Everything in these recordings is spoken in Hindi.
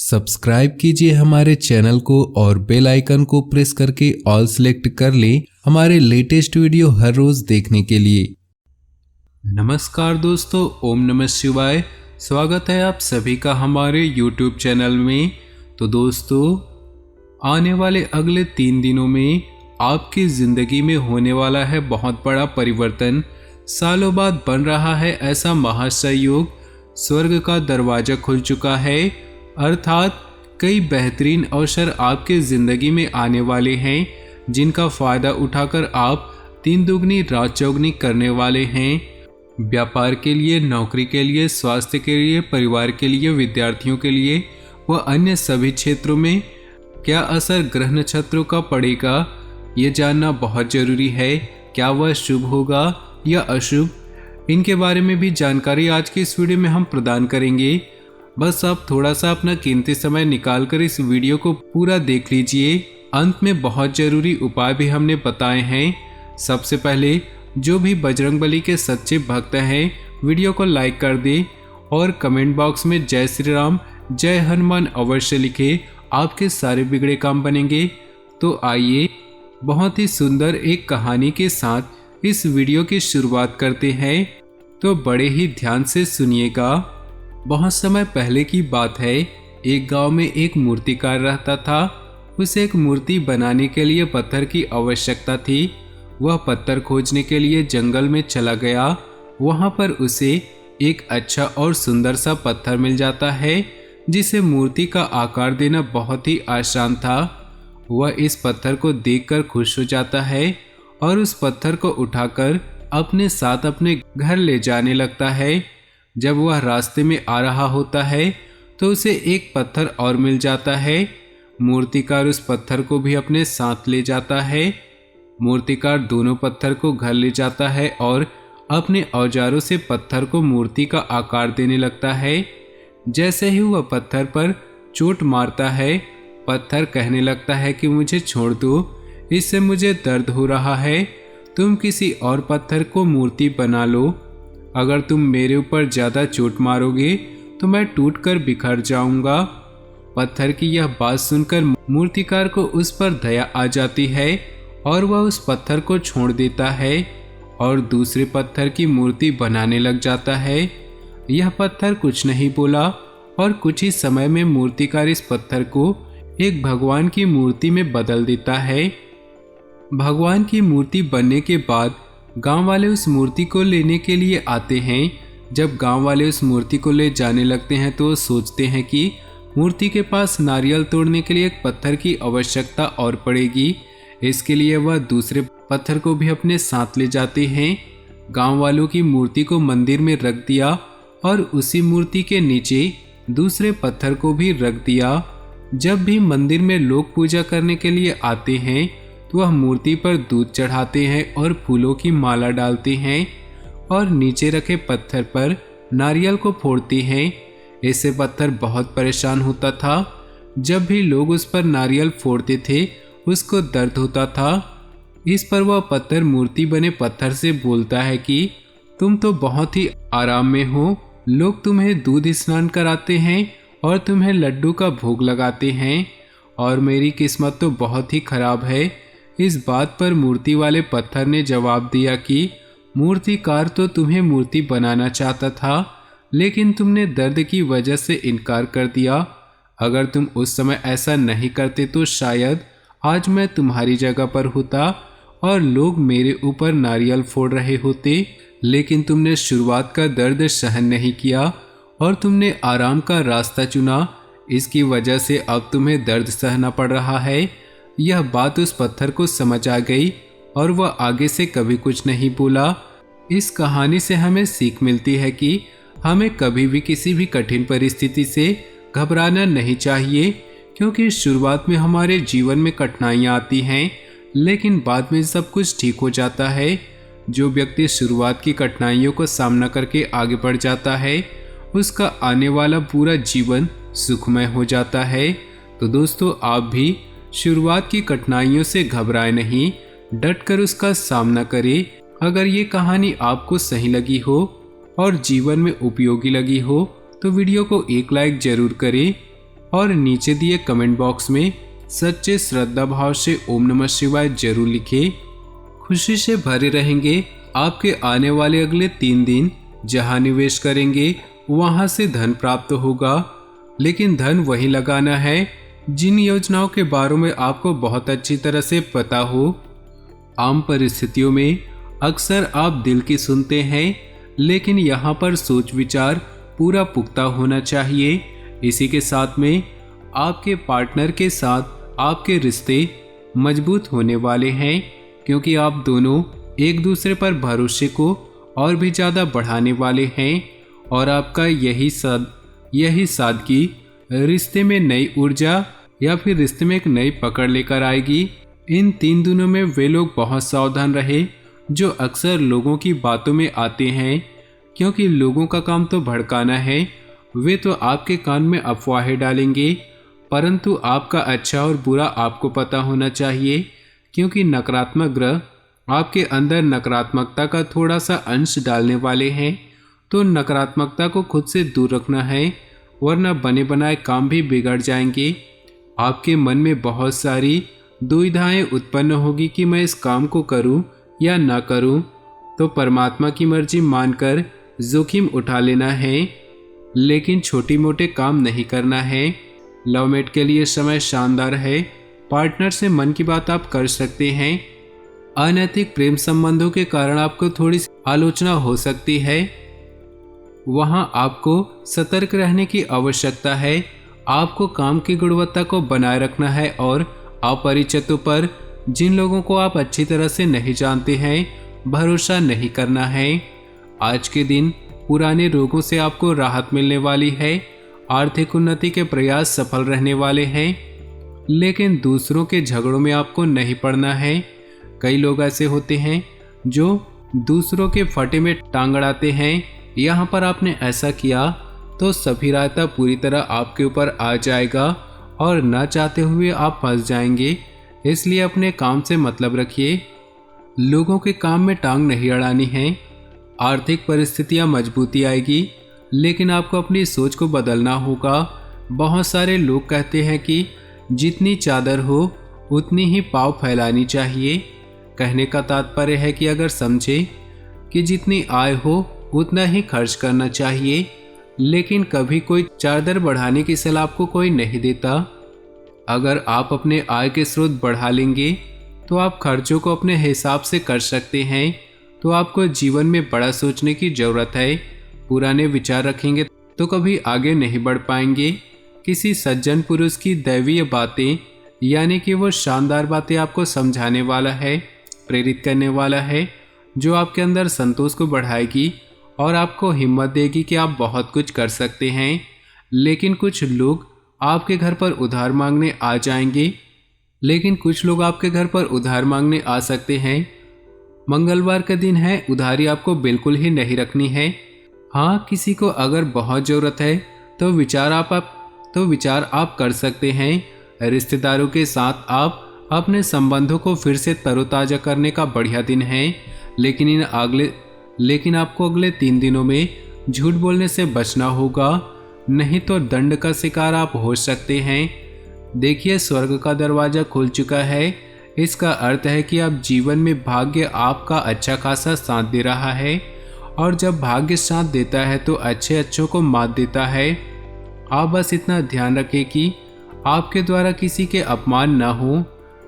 सब्सक्राइब कीजिए हमारे चैनल को और बेल आइकन को प्रेस करके ऑल सेलेक्ट कर लें हमारे लेटेस्ट वीडियो हर रोज देखने के लिए। नमस्कार दोस्तों, ओम नमः शिवाय। स्वागत है आप सभी का हमारे YouTube चैनल में। तो दोस्तों, आने वाले अगले 3 दिनों में आपकी ज़िंदगी में होने वाला है बहुत बड़ा परिवर्तन। सालों बाद बन रहा है ऐसा महासंयोग, स्वर्ग का दरवाजा खुल चुका है, अर्थात कई बेहतरीन अवसर आपके ज़िंदगी में आने वाले हैं, जिनका फ़ायदा उठाकर आप 3 दुगनी रात चौगनी करने वाले हैं। व्यापार के लिए, नौकरी के लिए, स्वास्थ्य के लिए, परिवार के लिए, विद्यार्थियों के लिए व अन्य सभी क्षेत्रों में क्या असर ग्रह नक्षत्रों का पड़ेगा, ये जानना बहुत ज़रूरी है। क्या वह शुभ होगा या अशुभ, इनके बारे में भी जानकारी आज की इस वीडियो में हम प्रदान करेंगे। बस आप थोड़ा सा अपना कीमती समय निकालकर इस वीडियो को पूरा देख लीजिए। अंत में बहुत ज़रूरी उपाय भी हमने बताए हैं। सबसे पहले जो भी बजरंगबली के सच्चे भक्त हैं, वीडियो को लाइक कर दें और कमेंट बॉक्स में जय श्री राम, जय हनुमान अवश्य लिखे, आपके सारे बिगड़े काम बनेंगे। तो आइए बहुत ही सुंदर एक कहानी के साथ इस वीडियो की शुरुआत करते हैं। तो बड़े ही ध्यान से सुनिएगा। बहुत समय पहले की बात है, एक गांव में एक मूर्तिकार रहता था। उसे एक मूर्ति बनाने के लिए पत्थर की आवश्यकता थी। वह पत्थर खोजने के लिए जंगल में चला गया। वहां पर उसे एक अच्छा और सुंदर सा पत्थर मिल जाता है, जिसे मूर्ति का आकार देना बहुत ही आसान था। वह इस पत्थर को देखकर खुश हो जाता है और उस पत्थर को उठाकर अपने साथ अपने घर ले जाने लगता है। जब वह रास्ते में आ रहा होता है तो उसे एक पत्थर और मिल जाता है। मूर्तिकार उस पत्थर को भी अपने साथ ले जाता है। मूर्तिकार दोनों पत्थर को घर ले जाता है और अपने औजारों से पत्थर को मूर्ति का आकार देने लगता है। जैसे ही वह पत्थर पर चोट मारता है, पत्थर कहने लगता है कि मुझे छोड़ दो, इससे मुझे दर्द हो रहा है। तुम किसी और पत्थर को मूर्ति बना लो। अगर तुम मेरे ऊपर ज़्यादा चोट मारोगे तो मैं टूट कर बिखर जाऊंगा। पत्थर की यह बात सुनकर मूर्तिकार को उस पर दया आ जाती है और वह उस पत्थर को छोड़ देता है और दूसरे पत्थर की मूर्ति बनाने लग जाता है। यह पत्थर कुछ नहीं बोला और कुछ ही समय में मूर्तिकार इस पत्थर को एक भगवान की मूर्ति में बदल देता है। भगवान की मूर्ति बनने के बाद गांव वाले उस मूर्ति को लेने के लिए आते हैं। जब गांव वाले उस मूर्ति को ले जाने लगते हैं तो सोचते हैं कि मूर्ति के पास नारियल तोड़ने के लिए एक पत्थर की आवश्यकता और पड़ेगी। इसके लिए वह दूसरे पत्थर को भी अपने साथ ले जाते हैं। गांव वालों की मूर्ति को मंदिर में रख दिया और उसी मूर्ति के नीचे दूसरे पत्थर को भी रख दिया। जब भी मंदिर में लोग पूजा करने के लिए आते हैं तो वह मूर्ति पर दूध चढ़ाते हैं और फूलों की माला डालते हैं और नीचे रखे पत्थर पर नारियल को फोड़ते हैं। इससे पत्थर बहुत परेशान होता था। जब भी लोग उस पर नारियल फोड़ते थे उसको दर्द होता था। इस पर वह पत्थर मूर्ति बने पत्थर से बोलता है कि तुम तो बहुत ही आराम में हो। लोग तुम्हें दूध स्नान कराते हैं और तुम्हें लड्डू का भोग लगाते हैं और मेरी किस्मत तो बहुत ही खराब है। इस बात पर मूर्ति वाले पत्थर ने जवाब दिया कि मूर्तिकार तो तुम्हें मूर्ति बनाना चाहता था, लेकिन तुमने दर्द की वजह से इनकार कर दिया। अगर तुम उस समय ऐसा नहीं करते तो शायद आज मैं तुम्हारी जगह पर होता और लोग मेरे ऊपर नारियल फोड़ रहे होते। लेकिन तुमने शुरुआत का दर्द सहन नहीं किया और तुमने आराम का रास्ता चुना। इसकी वजह से अब तुम्हें दर्द सहना पड़ रहा है। यह बात उस पत्थर को समझ आ गई और वह आगे से कभी कुछ नहीं बोला। इस कहानी से हमें सीख मिलती है कि हमें कभी भी किसी भी कठिन परिस्थिति से घबराना नहीं चाहिए, क्योंकि शुरुआत में हमारे जीवन में कठिनाइयाँ आती हैं, लेकिन बाद में सब कुछ ठीक हो जाता है। जो व्यक्ति शुरुआत की कठिनाइयों को सामना करके आगे बढ़ जाता है, उसका आने वाला पूरा जीवन सुखमय हो जाता है। तो दोस्तों, आप भी शुरुआत की कठिनाइयों से घबराए नहीं, डटकर उसका सामना करें। अगर ये कहानी आपको सही लगी हो और जीवन में उपयोगी लगी हो तो वीडियो को एक लाइक जरूर करें और नीचे दिए कमेंट बॉक्स में सच्चे श्रद्धा भाव से ओम नमः शिवाय जरूर लिखें। खुशी से भरे रहेंगे आपके आने वाले अगले 3 दिन। जहां निवेश करेंगे वहां से धन प्राप्त होगा, लेकिन धन वही लगाना है जिन योजनाओं के बारे में आपको बहुत अच्छी तरह से पता हो। आम परिस्थितियों में अक्सर आप दिल की सुनते हैं, लेकिन यहाँ पर सोच विचार पूरा पुख्ता होना चाहिए। इसी के साथ में आपके पार्टनर के साथ आपके रिश्ते मजबूत होने वाले हैं, क्योंकि आप दोनों एक दूसरे पर भरोसे को और भी ज़्यादा बढ़ाने वाले हैं और आपका यही सादगी रिश्ते में नई ऊर्जा या फिर रिश्ते में एक नई पकड़ लेकर आएगी। इन 3 दिनों में वे लोग बहुत सावधान रहे जो अक्सर लोगों की बातों में आते हैं, क्योंकि लोगों का काम तो भड़काना है। वे तो आपके कान में अफवाहें डालेंगे, परंतु आपका अच्छा और बुरा आपको पता होना चाहिए, क्योंकि नकारात्मक ग्रह आपके अंदर नकारात्मकता का थोड़ा सा अंश डालने वाले हैं। तो नकारात्मकता को खुद से दूर रखना है, वरना बने बनाए काम भी बिगड़ जाएंगे। आपके मन में बहुत सारी दुविधाएं उत्पन्न होगी कि मैं इस काम को करूं या ना करूं। तो परमात्मा की मर्जी मानकर जोखिम उठा लेना है, लेकिन छोटी मोटे काम नहीं करना है। लवमेट के लिए समय शानदार है। पार्टनर से मन की बात आप कर सकते हैं। अनैतिक प्रेम संबंधों के कारण आपको थोड़ी आलोचना हो सकती है, वहां आपको सतर्क रहने की आवश्यकता है। आपको काम की गुणवत्ता को बनाए रखना है और अपरिचितों पर, जिन लोगों को आप अच्छी तरह से नहीं जानते हैं, भरोसा नहीं करना है। आज के दिन पुराने रोगों से आपको राहत मिलने वाली है। आर्थिक उन्नति के प्रयास सफल रहने वाले हैं, लेकिन दूसरों के झगड़ों में आपको नहीं पड़ना है। कई लोग ऐसे होते हैं जो दूसरों के फटे में टांग अड़ाते हैं। यहाँ पर आपने ऐसा किया तो सभी रायता पूरी तरह आपके ऊपर आ जाएगा और न चाहते हुए आप फंस जाएंगे। इसलिए अपने काम से मतलब रखिए। लोगों के काम में टांग नहीं अड़ानी है। आर्थिक परिस्थितियाँ मजबूती आएगी, लेकिन आपको अपनी सोच को बदलना होगा। बहुत सारे लोग कहते हैं कि जितनी चादर हो उतनी ही पाँव फैलानी चाहिए। कहने का तात्पर्य है कि अगर समझे कि जितनी आय हो उतना ही खर्च करना चाहिए, लेकिन कभी कोई चादर बढ़ाने की सलाह आपको कोई नहीं देता। अगर आप अपने आय के स्रोत बढ़ा लेंगे तो आप खर्चों को अपने हिसाब से कर सकते हैं। तो आपको जीवन में बड़ा सोचने की जरूरत है। पुराने विचार रखेंगे तो कभी आगे नहीं बढ़ पाएंगे। किसी सज्जन पुरुष की दैवीय बातें, यानी कि वो शानदार बातें आपको समझाने वाला है, प्रेरित करने वाला है, जो आपके अंदर संतोष को बढ़ाएगी और आपको हिम्मत देगी कि आप बहुत कुछ कर सकते हैं। लेकिन कुछ लोग आपके घर पर उधार मांगने आ जाएंगे, आ सकते हैं। मंगलवार का दिन है, उधारी आपको बिल्कुल ही नहीं रखनी है। हाँ, किसी को अगर बहुत ज़रूरत है तो विचार आप कर सकते हैं। रिश्तेदारों के साथ आप अपने संबंधों को फिर से तरोताज़ा करने का बढ़िया दिन है, लेकिन आपको अगले 3 दिनों में झूठ बोलने से बचना होगा, नहीं तो दंड का शिकार आप हो सकते हैं। देखिए, स्वर्ग का दरवाज़ा खुल चुका है। इसका अर्थ है कि अब जीवन में भाग्य आपका अच्छा खासा साथ दे रहा है, और जब भाग्य साथ देता है तो अच्छों को मात देता है। आप बस इतना ध्यान रखें कि आपके द्वारा किसी के अपमान ना हो,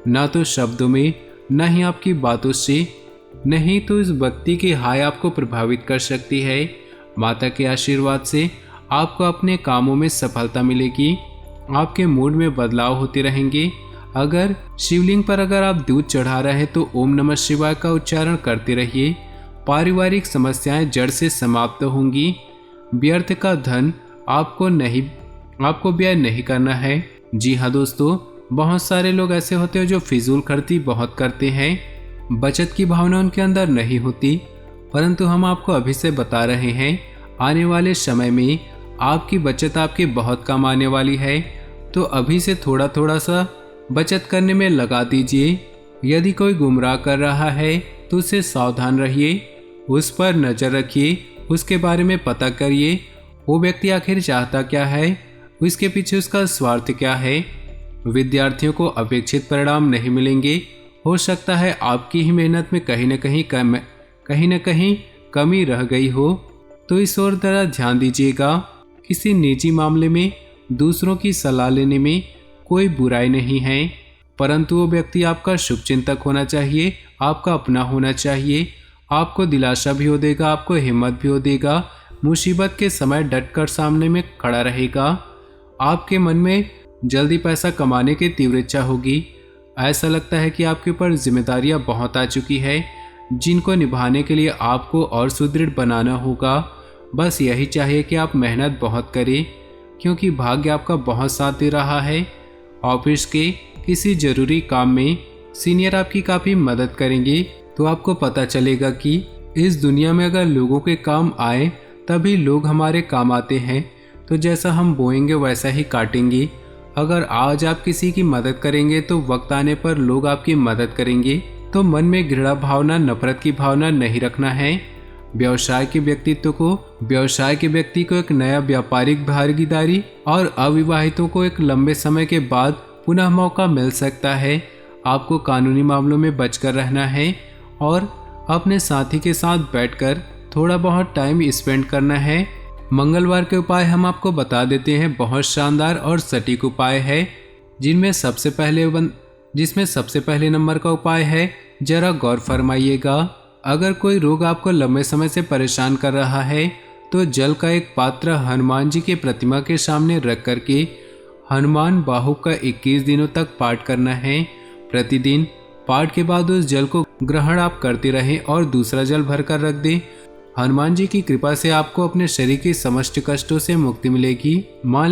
ना तो शब्दों में, ना ही आपकी बातों से। नहीं तो इस व्यक्ति की हाय आपको प्रभावित कर सकती है। माता के आशीर्वाद से आपको अपने कामों में सफलता मिलेगी। आपके मूड में बदलाव होते रहेंगे। अगर शिवलिंग पर आप दूध चढ़ा रहे तो ओम नमः शिवाय का उच्चारण करते रहिए। पारिवारिक समस्याएं जड़ से समाप्त होंगी। व्यर्थ का धन आपको व्यय नहीं करना है। जी हाँ दोस्तों, बहुत सारे लोग ऐसे होते हैं जो फिजूल खर्ची बहुत करते हैं। बचत की भावना उनके अंदर नहीं होती, परंतु हम आपको अभी से बता रहे हैं, आने वाले समय में आपकी बचत आपके बहुत काम आने वाली है। तो अभी से थोड़ा थोड़ा सा बचत करने में लगा दीजिए। यदि कोई गुमराह कर रहा है तो उससे सावधान रहिए, उस पर नज़र रखिए, उसके बारे में पता करिए वो व्यक्ति आखिर चाहता क्या है। इसके पीछे उसका स्वार्थ क्या है। विद्यार्थियों को अपेक्षित परिणाम नहीं मिलेंगे। हो सकता है आपकी ही मेहनत में कहीं न कहीं कमी रह गई हो, तो इस ओर जरा ध्यान दीजिएगा। किसी निजी मामले में दूसरों की सलाह लेने में कोई बुराई नहीं है, परंतु वो व्यक्ति आपका शुभचिंतक होना चाहिए, आपका अपना होना चाहिए। आपको दिलासा भी हो देगा, आपको हिम्मत भी हो देगा, मुसीबत के समय डटकर सामने में खड़ा रहेगा। आपके मन में जल्दी पैसा कमाने की तीव्र इच्छा होगी। ऐसा लगता है कि आपके ऊपर जिम्मेदारियां बहुत आ चुकी है, जिनको निभाने के लिए आपको और सुदृढ़ बनाना होगा। बस यही चाहिए कि आप मेहनत बहुत करें, क्योंकि भाग्य आपका बहुत साथ दे रहा है। ऑफिस के किसी जरूरी काम में सीनियर आपकी काफ़ी मदद करेंगे, तो आपको पता चलेगा कि इस दुनिया में अगर लोगों के काम आए तभी लोग हमारे काम आते हैं। तो जैसा हम बोएंगे वैसा ही काटेंगे। अगर आज आप किसी की मदद करेंगे तो वक्त आने पर लोग आपकी मदद करेंगे। तो मन में घृणा भावना, नफरत की भावना नहीं रखना है। व्यवसाय के व्यक्ति को एक नया व्यापारिक भागीदारी और अविवाहितों को एक लंबे समय के बाद पुनः मौका मिल सकता है। आपको कानूनी मामलों में बचकर रहना है और अपने साथी के साथ बैठकर थोड़ा बहुत टाइम स्पेंड करना है। मंगलवार के उपाय हम आपको बता देते हैं। बहुत शानदार और सटीक उपाय है, जिसमें सबसे पहले नंबर का उपाय है, जरा गौर फरमाइएगा। अगर कोई रोग आपको लंबे समय से परेशान कर रहा है तो जल का एक पात्र हनुमान जी की प्रतिमा के सामने रख करके हनुमान बाहु का 21 दिनों तक पाठ करना है। प्रतिदिन पाठ के बाद उस जल को ग्रहण आप करते रहें और दूसरा जल भरकर रख दें। हनुमान जी की कृपा से आपको अपने शरीर की समस्त कष्टों से मुक्ति मिलेगी। मान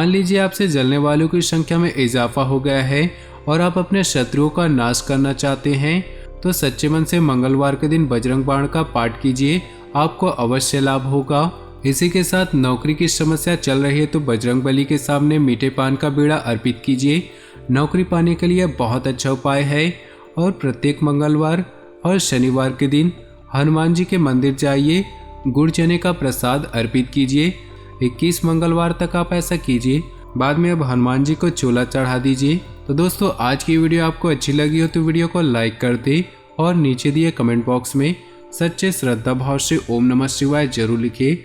लीजिए आपसे जलने वालों की संख्या में इजाफा हो गया है और आप अपने शत्रुओं का नाश करना चाहते हैं, तो सच्चे मन से मंगलवार के दिन बजरंग बाण का पाठ कीजिए, आपको अवश्य लाभ होगा। इसी के साथ नौकरी की समस्या चल रही है तो बजरंग बली के सामने मीठे पान का बीड़ा अर्पित कीजिए। नौकरी पाने के लिए बहुत अच्छा उपाय है। और प्रत्येक मंगलवार और शनिवार के दिन हनुमान जी के मंदिर जाइए, गुड़ चने का प्रसाद अर्पित कीजिए। 21 मंगलवार तक आप ऐसा कीजिए। बाद में अब हनुमान जी को चोला चढ़ा दीजिए। तो दोस्तों, आज की वीडियो आपको अच्छी लगी हो तो वीडियो को लाइक कर दे और नीचे दिए कमेंट बॉक्स में सच्चे श्रद्धा भाव से ओम नमः शिवाय जरूर लिखिए।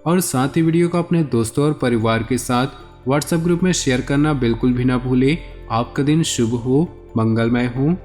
और साथ ही वीडियो को अपने दोस्तों और परिवार के साथ व्हाट्सएप ग्रुप में शेयर करना बिल्कुल भी ना भूले। आपका दिन शुभ हो, मंगलमय हो।